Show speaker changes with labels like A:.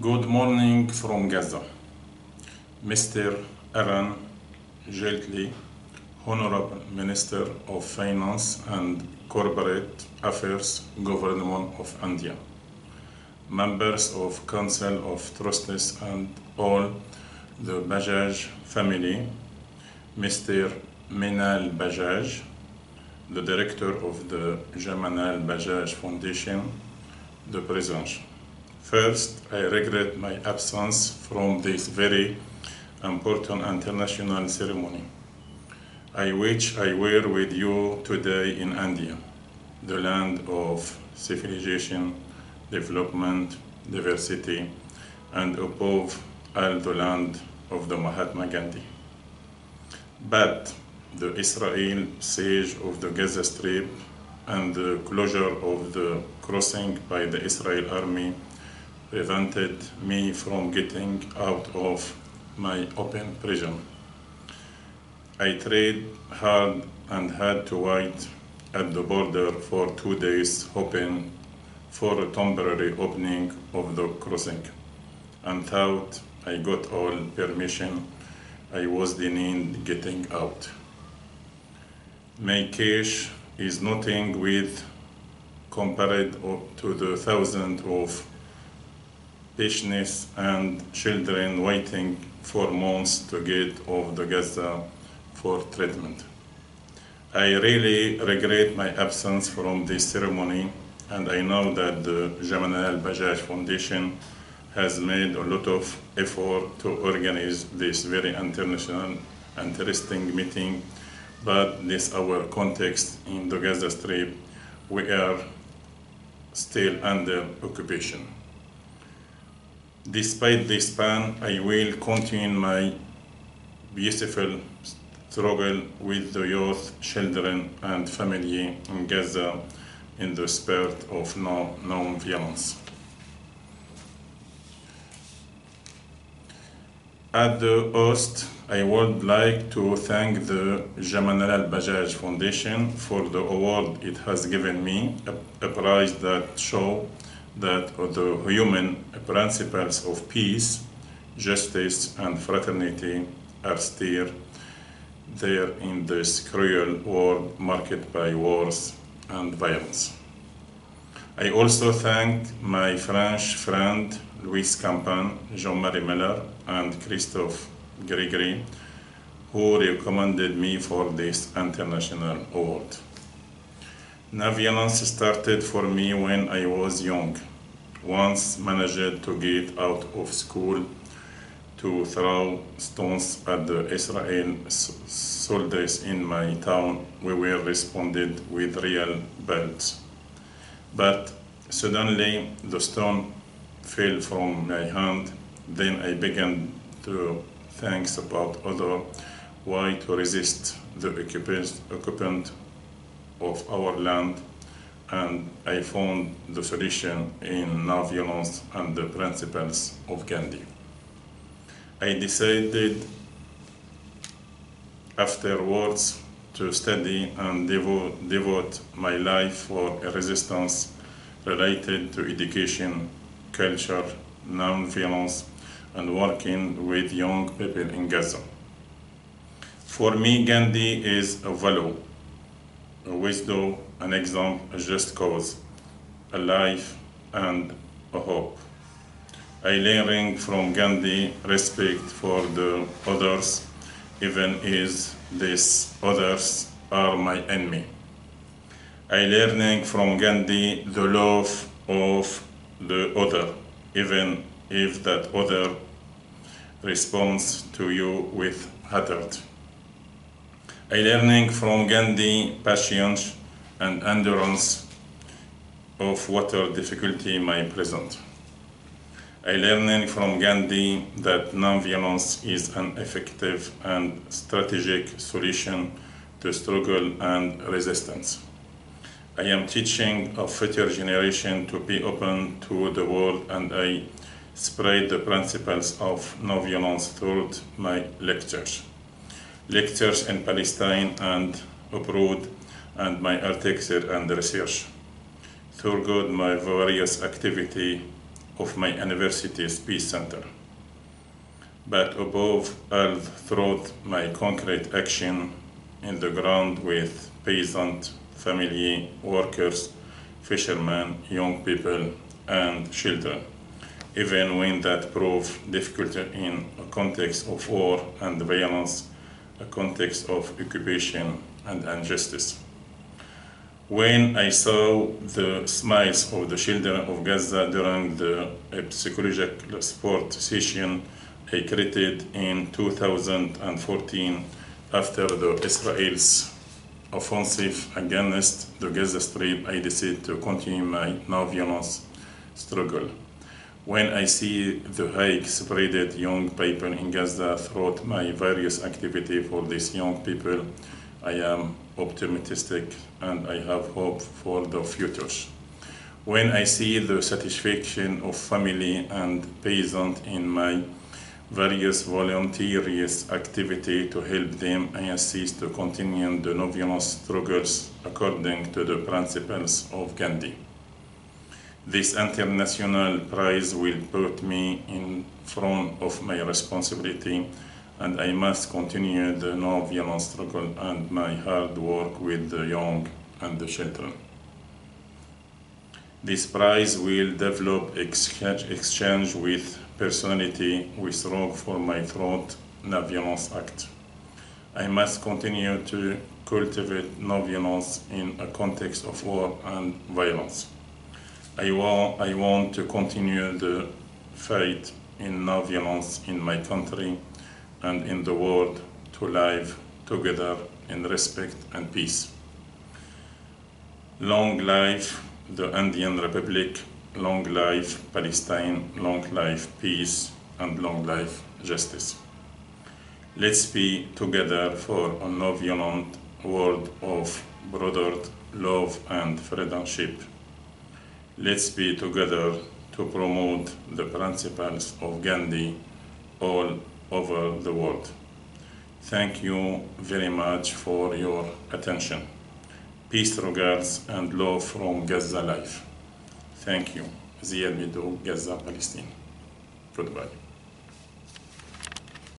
A: Good morning from Gaza. Mr. Aaron Geltly, Honorable Minister of Finance and Corporate Affairs, Government of India, members of Council of Trustees and all the Bajaj family, Mr. Minal Bajaj, the Director of the Jamnalal Bajaj Foundation, the President. First, I regret my absence from this very important international ceremony. I wish I were with you today in India, the land of civilization, development, diversity, and above all the land of the Mahatma Gandhi. But the Israel siege of the Gaza Strip and the closure of the crossing by the Israel army prevented me from getting out of my open prison. I tried hard and had to wait at the border for 2 days, hoping for a temporary opening of the crossing, and thought I got all permission. I was denied getting out. My case is nothing with compared to the thousands of patients and children waiting for months to get off the Gaza for treatment. I really regret my absence from this ceremony, and I know that the Jamnalal Bajaj Foundation has made a lot of effort to organize this very international, interesting meeting, but this our context in the Gaza Strip, we are still under occupation. Despite this ban, I will continue my beautiful struggle with the youth, children, and family in Gaza in the spirit of non-violence. At the host, I would like to thank the Jamnalal Bajaj Foundation for the award it has given me, a prize that shows that the human principles of peace, justice, and fraternity are still there in this cruel world marked by wars and violence. I also thank my French friend Louis Campan, Jean-Marie Miller, and Christophe Gregory, who recommended me for this international award. Non-violence started for me when I was young. Once managed to get out of school to throw stones at the Israeli soldiers in my town, we were responded with real belts. But suddenly the stone fell from my hand. Then I began to think about other ways to resist the occupant of our land, and I found the solution in non-violence and the principles of Gandhi. I decided afterwards to study and devote my life for a resistance related to education, culture, non-violence, and working with young people in Gaza. For me, Gandhi is a value, a wisdom, an example, a just cause, a life, and a hope. I learned from Gandhi respect for the others, even if these others are my enemy. I learned from Gandhi the love of the other, even if that other responds to you with hatred. I learned from Gandhi patience and endurance of whatever difficulty may present. I learned from Gandhi that non-violence is an effective and strategic solution to struggle and resistance. I am teaching a future generation to be open to the world, and I spread the principles of non-violence through my lectures in Palestine and abroad, and my articles and research. Throughout my various activity of my university's Peace Center. But above all, through my concrete action in the ground with peasant, family, workers, fishermen, young people, and children, even when that proved difficult in a context of war and violence, a context of occupation and injustice. When I saw the smiles of the children of Gaza during the psychological support session I created in 2014 after the Israel's offensive against the Gaza Strip, I decided to continue my non-violence struggle. When I see the high-spirited young people in Gaza throughout my various activities for these young people, I am optimistic and I have hope for the future. When I see the satisfaction of family and peasant in my various volunteers activity to help them, I insist to continue the non-violence struggles according to the principles of Gandhi. This international prize will put me in front of my responsibility, and I must continue the non-violence struggle and my hard work with the young and the children. This prize will develop exchange with personality we strong for my throat non-violence act. I must continue to cultivate non-violence in a context of war and violence. I want to continue the fight in non-violence in my country and in the world to live together in respect and peace. Long life the Ghandian Republic, long life Palestine, long life peace, and long life justice. Let's be together for a non-violent world of brotherhood, love, and friendship. Let's be together to promote the principles of Gandhi all over the world. Thank you very much for your attention. Peace, regards, and love from Gaza Life. Thank you. Ziad Medoukh, Gaza, Palestine. Goodbye.